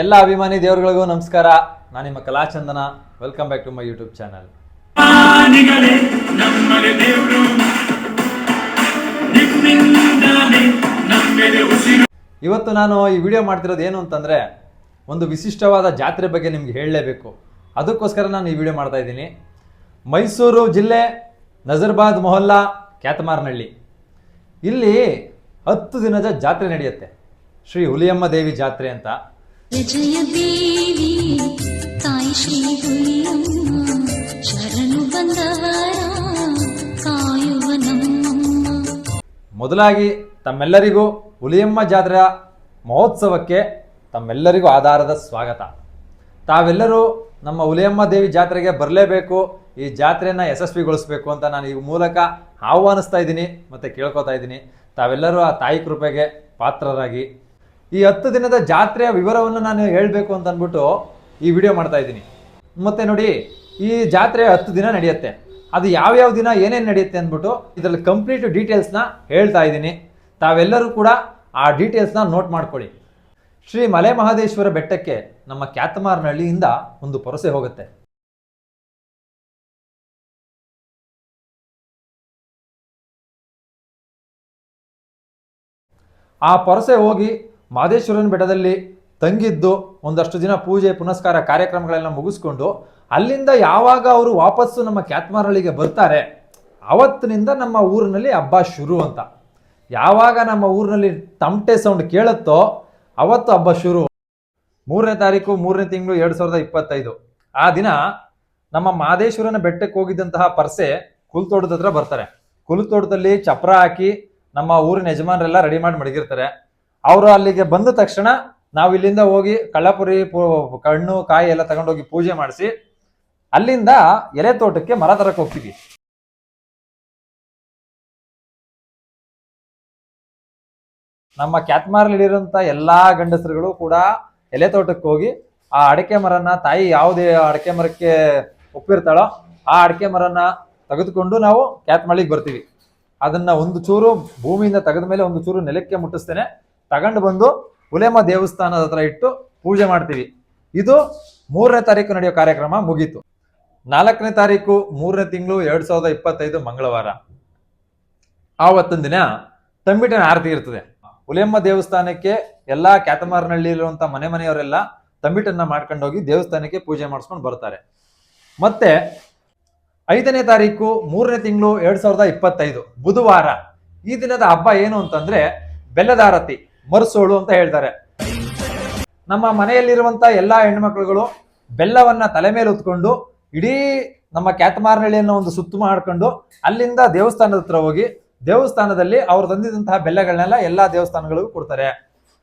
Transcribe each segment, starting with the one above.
ಎಲ್ಲ ಅಭಿಮಾನಿ ದೇವರುಗಳಿಗೂ ನಮಸ್ಕಾರ. ನಾನು ನಿಮ್ಮ Kalachandana. Welcome back to my YouTube channel. ಇವತ್ತು ನಾನು ಈ ವಿಡಿಯೋ ಮಾಡ್ತಿರೋದು ಏನು ಅಂತಂದರೆ, ಒಂದು ವಿಶಿಷ್ಟವಾದ ಜಾತ್ರೆ ಬಗ್ಗೆ ನಿಮ್ಗೆ ಹೇಳಲೇಬೇಕು. ಅದಕ್ಕೋಸ್ಕರ ನಾನು ಈ ವಿಡಿಯೋ ಮಾಡ್ತಾ ಇದ್ದೀನಿ. ಮೈಸೂರು ಜಿಲ್ಲೆ ನಜರ್ಬಾದ್ ಮೊಹಲ್ಲಾ ಕ್ಯಾತಮಾರನಹಳ್ಳಿ, ಇಲ್ಲಿ 10 ದಿನದ ಜಾತ್ರೆ ನಡೆಯುತ್ತೆ. ಶ್ರೀ ಹುಲಿಯಮ್ಮ ದೇವಿ ಜಾತ್ರೆ ಅಂತ. ಜಯ ದೇವಿ ತಾಯಿ ಶ್ರೀ ಹುಲಿಯಮ್ಮ ಶರಣು ಬಂದವರ ಕಾಯುವ ನಮ್ಮಮ್ಮ. ಮೊದಲಾಗಿ ತಮ್ಮೆಲ್ಲರಿಗೂ ಹುಲಿಯಮ್ಮ ಜಾತ್ರೆಯ ಮಹೋತ್ಸವಕ್ಕೆ ತಮ್ಮೆಲ್ಲರಿಗೂ ಆಧಾರದ ಸ್ವಾಗತ. ತಾವೆಲ್ಲರೂ ನಮ್ಮ ಹುಲಿಯಮ್ಮ ದೇವಿ ಜಾತ್ರೆಗೆ ಬರಲೇಬೇಕು, ಈ ಜಾತ್ರೆಯನ್ನು ಯಶಸ್ವಿಗೊಳಿಸಬೇಕು ಅಂತ ನಾನು ಈ ಮೂಲಕ ಆಹ್ವಾನಿಸ್ತಾ ಇದ್ದೀನಿ ಮತ್ತು ಕೇಳ್ಕೊತಾ ಇದ್ದೀನಿ. ತಾವೆಲ್ಲರೂ ಆ ತಾಯಿ ಕೃಪೆಗೆ ಪಾತ್ರರಾಗಿ ಈ 10 ದಿನದ ಜಾತ್ರೆಯ ವಿವರವನ್ನು ನಾನು ಹೇಳಬೇಕು ಅಂತ ಅಂದ್ಬಿಟ್ಟು ಈ ವಿಡಿಯೋ ಮಾಡ್ತಾ ಇದ್ದೀನಿ. ಮತ್ತು ನೋಡಿ, ಈ ಜಾತ್ರೆ 10 ದಿನ ನಡೆಯುತ್ತೆ. ಅದು ಯಾವ್ಯಾವ ದಿನ ಏನೇನು ನಡೆಯುತ್ತೆ ಅಂದ್ಬಿಟ್ಟು ಇದರಲ್ಲಿ ಕಂಪ್ಲೀಟ್ ಡೀಟೇಲ್ಸ್ನ ಹೇಳ್ತಾ ಇದ್ದೀನಿ. ತಾವೆಲ್ಲರೂ ಕೂಡ ಆ ಡೀಟೇಲ್ಸ್ನ ನೋಟ್ ಮಾಡ್ಕೊಳ್ಳಿ. ಶ್ರೀ ಮಲೆ ಮಹದೇಶ್ವರ ಬೆಟ್ಟಕ್ಕೆ ನಮ್ಮ ಕ್ಯಾತಮಾರನಹಳ್ಳಿಯಿಂದ ಒಂದು ಪೊರಸೆ ಹೋಗುತ್ತೆ. ಆ ಪೊರಸೆ ಹೋಗಿ ಮಹದೇಶ್ವರನ ಬೆಟ್ಟದಲ್ಲಿ ತಂಗಿದ್ದು ಒಂದಷ್ಟು ದಿನ ಪೂಜೆ ಪುನಸ್ಕಾರ ಕಾರ್ಯಕ್ರಮಗಳೆಲ್ಲ ಮುಗಿಸ್ಕೊಂಡು ಅಲ್ಲಿಂದ ಯಾವಾಗ ಅವರು ವಾಪಸ್ಸು ನಮ್ಮ ಕ್ಯಾತಮಾರನಹಳ್ಳಿಗೆ ಬರ್ತಾರೆ, ಅವತ್ತಿನಿಂದ ನಮ್ಮ ಊರಿನಲ್ಲಿ ಹಬ್ಬ ಶುರು ಅಂತ. ಯಾವಾಗ ನಮ್ಮ ಊರಿನಲ್ಲಿ ತಮಟೆ ಸೌಂಡ್ ಕೇಳುತ್ತೋ ಅವತ್ತು ಹಬ್ಬ ಶುರು. 3ನೇ ತಾರೀಕು 3ನೇ ತಿಂಗಳು 2025 ಆ ದಿನ ನಮ್ಮ ಮಹದೇಶ್ವರನ ಬೆಟ್ಟಕ್ಕೆ ಹೋಗಿದ್ದಂತಹ ಪರ್ಸೆ ಕುಲ್ತೋಟದ ಹತ್ರ ಬರ್ತಾರೆ. ಕುಲ್ತೋಟದಲ್ಲಿ ಚಪ್ರ ಹಾಕಿ ನಮ್ಮ ಊರಿನ ಯಜಮಾನರೆಲ್ಲ ರೆಡಿ ಮಾಡಿ ಮಡಗಿರ್ತಾರೆ. ಅವರು ಅಲ್ಲಿಗೆ ಬಂದ ತಕ್ಷಣ ನಾವು ಇಲ್ಲಿಂದ ಹೋಗಿ ಕಳ್ಳಪುರಿ ಕಣ್ಣು ಕಾಯಿ ಎಲ್ಲ ತಗೊಂಡೋಗಿ ಪೂಜೆ ಮಾಡಿಸಿ ಅಲ್ಲಿಂದ ಎಲೆ ತೋಟಕ್ಕೆ ಮರ ತರಕ್ಕೆ ಹೋಗ್ತೀವಿ. ನಮ್ಮ ಕ್ಯಾತಮಾರನಹಳ್ಳಿಲಿರುವಂತ ಎಲ್ಲಾ ಗಂಡಸರುಗಳು ಕೂಡ ಎಲೆ ತೋಟಕ್ಕೆ ಹೋಗಿ ಆ ಅಡಿಕೆ ಮರನ, ತಾಯಿ ಯಾವುದೇ ಅಡಿಕೆ ಮರಕ್ಕೆ ಒಪ್ಪಿರ್ತಾಳೋ ಆ ಅಡಿಕೆ ಮರನ ತೆಗೆದುಕೊಂಡು ನಾವು ಕ್ಯಾತಮಾರನಹಳ್ಳಿಗೆ ಬರ್ತೀವಿ. ಅದನ್ನ ಒಂದು ಚೂರು ಭೂಮಿಯಿಂದ ತೆಗೆದ ಮೇಲೆ ಒಂದು ಚೂರು ನೆಲಕ್ಕೆ ಮುಟ್ಟಿಸ್ತೇನೆ ತಗೊಂಡು ಬಂದು ಹುಲಿಯಮ್ಮ ದೇವಸ್ಥಾನದ ಹತ್ರ ಇಟ್ಟು ಪೂಜೆ ಮಾಡ್ತೀವಿ. ಇದು 3ನೇ ತಾರೀಕು ನಡೆಯೋ ಕಾರ್ಯಕ್ರಮ ಮುಗೀತು. 4ನೇ ತಾರೀಕು 3ನೇ ತಿಂಗಳು 2025 ಮಂಗಳವಾರ, ಆವತ್ತಿನ ದಿನ ತಂಬಿಟ್ಟಿನ ಆರತಿ ಇರ್ತದೆ. ಹುಲಿಯಮ್ಮ ದೇವಸ್ಥಾನಕ್ಕೆ ಎಲ್ಲಾ ಕ್ಯಾತಮಾರನಹಳ್ಳಿ ಇರುವಂತ ಮನೆಯವರೆಲ್ಲ ತಂಬಿಟನ್ನ ಮಾಡ್ಕೊಂಡೋಗಿ ದೇವಸ್ಥಾನಕ್ಕೆ ಪೂಜೆ ಮಾಡಿಸ್ಕೊಂಡು ಬರ್ತಾರೆ. ಮತ್ತೆ 5ನೇ ತಾರೀಕು 3ನೇ ತಿಂಗಳು 2025 ಬುಧವಾರ, ಈ ದಿನದ ಹಬ್ಬ ಏನು ಅಂತಂದ್ರೆ ಬೆಲ್ಲದ ಆರತಿ, ಮರುಸೋಳು ಅಂತ ಹೇಳ್ತಾರೆ. ನಮ್ಮ ಮನೆಯಲ್ಲಿರುವಂತ ಎಲ್ಲಾ ಹೆಣ್ಮಕ್ಳುಗಳು ಬೆಲ್ಲವನ್ನ ತಲೆ ಮೇಲೆ ಹೊತ್ಕೊಂಡು ಇಡೀ ನಮ್ಮ ಕ್ಯಾತಮಾರನಹಳ್ಳಿಯನ್ನು ಒಂದು ಸುತ್ತು ಮಾಡ್ಕೊಂಡು ಅಲ್ಲಿಂದ ದೇವಸ್ಥಾನದ ಹತ್ರ ಹೋಗಿ ದೇವಸ್ಥಾನದಲ್ಲಿ ಅವ್ರು ತಂದಿದಂತಹ ಬೆಲ್ಲಗಳನ್ನೆಲ್ಲ ಎಲ್ಲಾ ದೇವಸ್ಥಾನಗಳಿಗೂ ಕೊಡ್ತಾರೆ.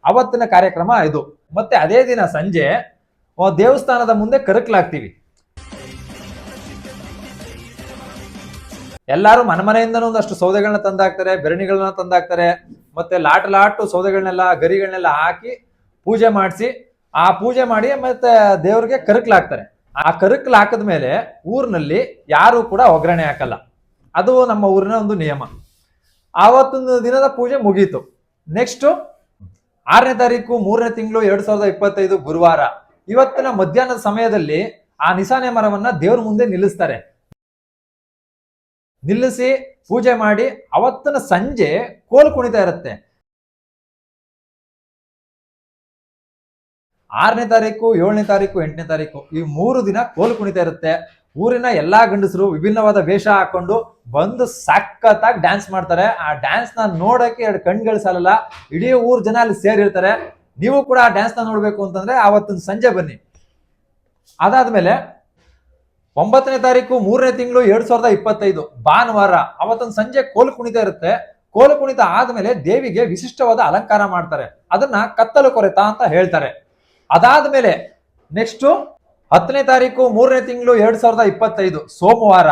ಅವತ್ತಿನ ಕಾರ್ಯಕ್ರಮ ಇದು. ಮತ್ತೆ ಅದೇ ದಿನ ಸಂಜೆ ದೇವಸ್ಥಾನದ ಮುಂದೆ ಕರಕಲಾಗ್ತೀವಿ. ಎಲ್ಲಾರು ಮನೆಯಿಂದನೂ ಒಂದಷ್ಟು ಸೌದೆಗಳನ್ನ ತಂದಾಕ್ತಾರೆ, ಬೆರಣಿಗಳನ್ನ ತಂದಾಕ್ತಾರೆ. ಮತ್ತೆ ಲಾಟು ಸೌದೆಗಳನ್ನೆಲ್ಲ ಗರಿಗಳನ್ನೆಲ್ಲ ಹಾಕಿ ಪೂಜೆ ಮಾಡಿಸಿ, ಆ ಪೂಜೆ ಮಾಡಿ ಮತ್ತೆ ದೇವ್ರಿಗೆ ಕರಕಲಾಕ್ತಾರೆ. ಆ ಕರಕಲು ಹಾಕದ್ಮೇಲೆ ಊರಿನಲ್ಲಿ ಯಾರು ಕೂಡ ಒಗ್ಗರಣೆ ಹಾಕಲ್ಲ. ಅದು ನಮ್ಮ ಊರಿನ ಒಂದು ನಿಯಮ. ಆವತ್ತೊಂದು ದಿನದ ಪೂಜೆ ಮುಗೀತು. ನೆಕ್ಸ್ಟ್ 6ನೇ ತಾರೀಕು 3ನೇ ತಿಂಗಳು 2025 ಗುರುವಾರ, ಇವತ್ತಿನ ಮಧ್ಯಾಹ್ನದ ಸಮಯದಲ್ಲಿ ಆ ನಿಸಾನೆ ಮರವನ್ನ ದೇವ್ರ ಮುಂದೆ ನಿಲ್ಲಿಸ್ತಾರೆ. ನಿಲ್ಲಿಸಿ ಪೂಜೆ ಮಾಡಿ ಅವತ್ತಿನ ಸಂಜೆ ಕೋಲು ಕುಣಿತ ಇರುತ್ತೆ. 6ನೇ ತಾರೀಕು 7ನೇ ತಾರೀಕು 8ನೇ ತಾರೀಕು ಈ 3 ದಿನ ಕೋಲು ಕುಣಿತ ಇರುತ್ತೆ. ಊರಿನ ಎಲ್ಲಾ ಗಂಡಸರು ವಿಭಿನ್ನವಾದ ವೇಷ ಹಾಕೊಂಡು ಬಂದು ಸಖತ್ತಾಗಿ ಡ್ಯಾನ್ಸ್ ಮಾಡ್ತಾರೆ. ಆ ಡ್ಯಾನ್ಸ್ ನ ನೋಡಕ್ಕೆ 2 ಕಣ್ಗಳು ಸಾಲಲ್ಲ, ಇಡೀ ಊರ್ ಜನ ಅಲ್ಲಿ ಸೇರಿರ್ತಾರೆ. ನೀವು ಕೂಡ ಆ ಡ್ಯಾನ್ಸ್ ನ ನೋಡ್ಬೇಕು ಅಂತಂದ್ರೆ ಅವತ್ತಿನ ಸಂಜೆ ಬನ್ನಿ. ಅದಾದ್ಮೇಲೆ 9ನೇ ತಾರೀಕು 3ನೇ ತಿಂಗಳು 2025 ಭಾನುವಾರ, ಅವತ್ತೊಂದು ಸಂಜೆ ಕೋಲು ಕುಣಿತ ಇರುತ್ತೆ. ಕೋಲು ಕುಣಿತ ಆದ್ಮೇಲೆ ದೇವಿಗೆ ವಿಶಿಷ್ಟವಾದ ಅಲಂಕಾರ ಮಾಡ್ತಾರೆ. ಅದನ್ನ ಕತ್ತಲು ಕೊರೆತ ಅಂತ ಹೇಳ್ತಾರೆ. ಅದಾದ್ಮೇಲೆ ನೆಕ್ಸ್ಟ್ 10ನೇ ತಾರೀಕು 3ನೇ ತಿಂಗಳು 2025 ಸೋಮವಾರ,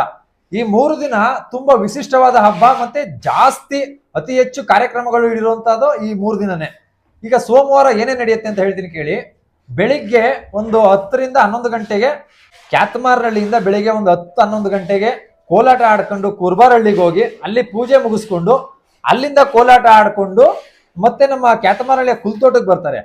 ಈ 3 ದಿನ ತುಂಬಾ ವಿಶಿಷ್ಟವಾದ ಹಬ್ಬ. ಮತ್ತೆ ಜಾಸ್ತಿ ಅತಿ ಹೆಚ್ಚು ಕಾರ್ಯಕ್ರಮಗಳು ಇರುವಂತಹದ್ದು ಈ 3 ದಿನನೇ. ಈಗ ಸೋಮವಾರ ಏನೇನ್ ನಡೆಯುತ್ತೆ ಅಂತ ಹೇಳ್ತೀನಿ ಕೇಳಿ. ಬೆಳಿಗ್ಗೆ ಒಂದು 10 ರಿಂದ 11 ಗಂಟೆಗೆ ಕ್ಯಾತಮಾರನಹಳ್ಳಿಯಿಂದ ಬೆಳಿಗ್ಗೆ ಒಂದು 10-11 ಗಂಟೆಗೆ ಕೋಲಾಟ ಆಡ್ಕೊಂಡು ಕುರ್ಬಾರಹಳ್ಳಿಗೆ ಹೋಗಿ ಅಲ್ಲಿ ಪೂಜೆ ಮುಗಿಸ್ಕೊಂಡು ಅಲ್ಲಿಂದ ಕೋಲಾಟ ಆಡ್ಕೊಂಡು ಮತ್ತೆ ನಮ್ಮ ಕ್ಯಾತಮಾರನಹಳ್ಳಿಯ ಕುಲ್ತೋಟಕ್ಕೆ ಬರ್ತಾರೆ.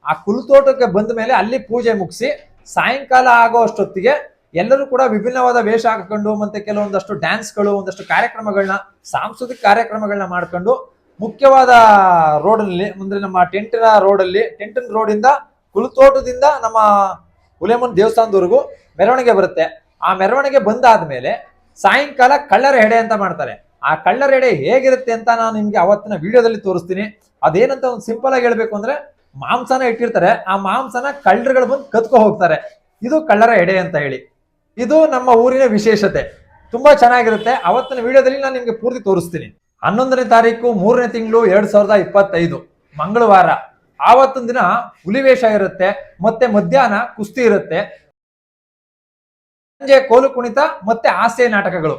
ಆ ಕುಲತೋಟಕ್ಕೆ ಬಂದ ಮೇಲೆ ಅಲ್ಲಿ ಪೂಜೆ ಮುಗಿಸಿ ಸಾಯಂಕಾಲ ಆಗೋ ಅಷ್ಟೊತ್ತಿಗೆ ಎಲ್ಲರೂ ಕೂಡ ವಿಭಿನ್ನವಾದ ವೇಷ ಹಾಕೊಂಡು ಮತ್ತೆ ಕೆಲವೊಂದಷ್ಟು ಡ್ಯಾನ್ಸ್ಗಳು, ಒಂದಷ್ಟು ಕಾರ್ಯಕ್ರಮಗಳನ್ನ, ಸಾಂಸ್ಕೃತಿಕ ಕಾರ್ಯಕ್ರಮಗಳನ್ನ ಮಾಡ್ಕೊಂಡು ಮುಖ್ಯವಾದ ರೋಡ್ನಲ್ಲಿ ಅಂದ್ರೆ ನಮ್ಮ ಟೆಂಟಿನ ರೋಡಿಂದ ಕುಲತೋಟದಿಂದ ನಮ್ಮ ಹುಲಿಯಮ್ಮನ ದೇವಸ್ಥಾನದವರೆಗೂ ಮೆರವಣಿಗೆ ಬರುತ್ತೆ. ಆ ಮೆರವಣಿಗೆ ಬಂದಾದ್ಮೇಲೆ ಸಾಯಂಕಾಲ ಕಳ್ಳರ ಹೆಡೆ ಅಂತ ಮಾಡ್ತಾರೆ. ಆ ಕಳ್ಳರ ಹೆಡೆ ಹೇಗಿರುತ್ತೆ ಅಂತ ನಾನು ನಿಮ್ಗೆ ಅವತ್ತಿನ ವಿಡಿಯೋದಲ್ಲಿ ತೋರಿಸ್ತೀನಿ. ಅದೇನಂತ ಒಂದು ಸಿಂಪಲ್ ಆಗಿ ಹೇಳ್ಬೇಕು ಅಂದ್ರೆ, ಮಾಂಸನ ಇಟ್ಟಿರ್ತಾರೆ, ಆ ಮಾಂಸನ ಕಳ್ಳರುಗಳು ಬಂದು ಕತ್ಕೊ ಹೋಗ್ತಾರೆ. ಇದು ಕಳ್ಳರ ಹೆಡೆ ಅಂತ ಹೇಳಿ. ಇದು ನಮ್ಮ ಊರಿನ ವಿಶೇಷತೆ, ತುಂಬಾ ಚೆನ್ನಾಗಿರುತ್ತೆ. ಅವತ್ತಿನ ವಿಡಿಯೋದಲ್ಲಿ ನಾನು ನಿಮ್ಗೆ ಪೂರ್ತಿ ತೋರಿಸ್ತೀನಿ. 11ನೇ ತಾರೀಕು 3ನೇ ತಿಂಗಳು 2025 ಮಂಗಳವಾರ. ಆವತ್ತಿನ ದಿನ ಹುಲಿವೇಷ ಇರುತ್ತೆ, ಮತ್ತೆ ಮಧ್ಯಾಹ್ನ ಕುಸ್ತಿ ಇರುತ್ತೆ, ಸಂಜೆ ಕೋಲು ಕುಣಿತ ಮತ್ತೆ ಹಾಸ್ಯ ನಾಟಕಗಳು.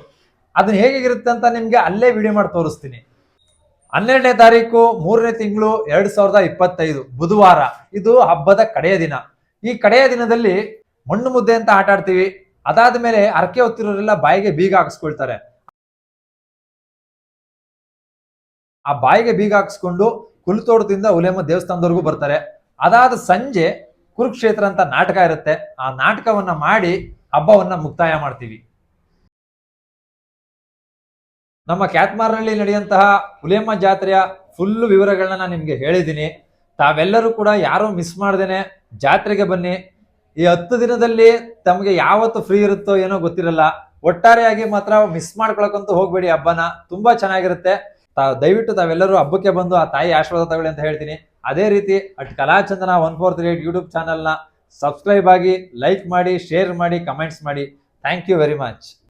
ಅದನ್ನ ಹೇಗಿರುತ್ತೆ ಅಂತ ನಿಮ್ಗೆ ಅಲ್ಲೇ ವಿಡಿಯೋ ಮಾಡಿ ತೋರಿಸ್ತೀನಿ. 12ನೇ ತಾರೀಕು 3ನೇ ತಿಂಗಳು 2025 ಬುಧವಾರ. ಇದು ಹಬ್ಬದ ಕಡೆಯ ದಿನ. ಈ ಕಡೆಯ ದಿನದಲ್ಲಿ ಮಣ್ಣು ಮುದ್ದೆ ಅಂತ ಆಟ ಆಡ್ತೀವಿ. ಅದಾದ ಮೇಲೆ ಅರಕೆ ಹೊತ್ತಿರೋರೆಲ್ಲ ಬಾಯಿಗೆ ಬೀಗ ಹಾಕಿಸ್ಕೊಳ್ತಾರೆ. ಆ ಬಾಯಿಗೆ ಬೀಗ ಹಾಕಿಸ್ಕೊಂಡು ಕುಲತೋಟದಿಂದ ಹುಲಿಯಮ್ಮ ದೇವಸ್ಥಾನದವರೆಗೂ ಬರ್ತಾರೆ. ಅದಾದ ಸಂಜೆ ಕುರುಕ್ಷೇತ್ರ ಅಂತ ನಾಟಕ ಇರುತ್ತೆ. ಆ ನಾಟಕವನ್ನ ಮಾಡಿ ಹಬ್ಬವನ್ನ ಮುಕ್ತಾಯ ಮಾಡ್ತೀವಿ. ನಮ್ಮ ಕ್ಯಾತ್ಮಾರ್ನಲ್ಲಿ ನಡೆಯುವಂತಹ ಹುಲಿಯಮ್ಮ ಜಾತ್ರೆಯ ಫುಲ್ ವಿವರಗಳನ್ನ ನಾನು ನಿಮ್ಗೆ ಹೇಳಿದ್ದೀನಿ. ತಾವೆಲ್ಲರೂ ಕೂಡ ಯಾರು ಮಿಸ್ ಮಾಡ್ದೇನೆ ಜಾತ್ರೆಗೆ ಬನ್ನಿ. ಈ 10 ದಿನದಲ್ಲಿ ತಮಗೆ ಯಾವತ್ತು ಫ್ರೀ ಇರುತ್ತೋ ಏನೋ ಗೊತ್ತಿರಲ್ಲ. ಒಟ್ಟಾರೆಯಾಗಿ ಮಾತ್ರ ಮಿಸ್ ಮಾಡ್ಕೊಳಕ್ಕಂತೂ ಹೋಗ್ಬೇಡಿ. ಹಬ್ಬನ ತುಂಬಾ ಚೆನ್ನಾಗಿರುತ್ತೆ. ದಯವಿಟ್ಟು ತಾವೆಲ್ಲರೂ ಹಬ್ಬಕ್ಕೆ ಬಂದು ಆ ತಾಯಿ ಆಶೀರ್ವಾದ ತಗೊಳ್ಳಿ ಅಂತ ಹೇಳ್ತೀನಿ. ಅದೇ ರೀತಿ ಕಲಾಚಂದನ 1438 ಯೂಟ್ಯೂಬ್ ಚಾನಲ್ನ ಸಬ್ಸ್ಕ್ರೈಬ್ ಆಗಿ, ಲೈಕ್ ಮಾಡಿ, ಶೇರ್ ಮಾಡಿ, ಕಮೆಂಟ್ಸ್ ಮಾಡಿ. Thank you very much.